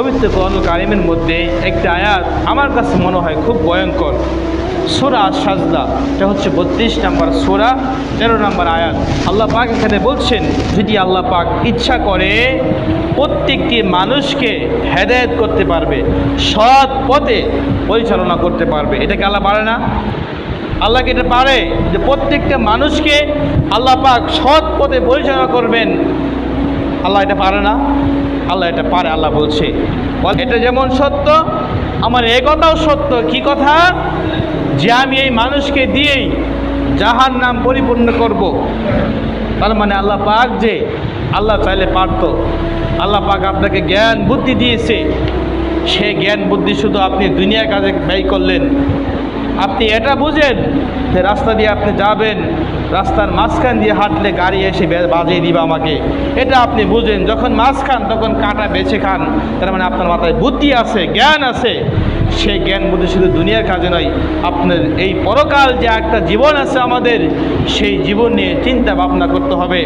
পবিত্র কোরআনুল কারীমের মধ্যে একটা আয়াত আমার কাছে মনে হয় খুব ভয়ঙ্কর। সূরা আস-সাজদা, এটা হচ্ছে 32 নম্বর সূরা 13 নম্বর আয়াত। আল্লাহ পাক এখানে বলছেন, যদি আল্লাহ পাক ইচ্ছা করে প্রত্যেকটি মানুষকে হেদায়েত করতে পারবে, সৎ পথে পরিচালনা করতে পারবে। এটাকে আল্লাহ পারে না? আল্লাহকে এটা পারে যে প্রত্যেকটা মানুষকে আল্লাহ পাক সৎ পথে পরিচালনা করবেন? আল্লাহ এটা পারে না? আল্লাহ এটা পারে। আল্লাহ বলছে, এটা যেমন সত্য, আমার এ কথাও সত্য। কি কথা? যে আমি এই মানুষকে দিয়েই জাহান্নাম পরিপূর্ণ করব। তার মানে আল্লাহ পাক যে আল্লাহ চাইলে পারত। আল্লাহ পাক আপনাকে জ্ঞান বুদ্ধি দিয়েছে, সে জ্ঞান বুদ্ধি শুধু আপনি দুনিয়ার কাজে ব্যয় করলেন। আপনি এটা বুঝেন যে রাস্তা দিয়ে আপনি যাবেন, রাস্তার মাঝখান দিয়ে হাঁটলে গাড়ি এসে বাজিয়ে দিবে আমাকে, এটা আপনি বুঝেন। যখন মাছ খান তখন কাঁটা বেছে খান। তার মানে আপনার মাথায় বুদ্ধি আছে, জ্ঞান আছে। সেই জ্ঞান বুদ্ধি শুধু দুনিয়ার কাজে নয়, আপনার এই পরকাল যে একটা জীবন আছে আমাদের, সেই জীবন নিয়ে চিন্তা ভাবনা করতে হবে।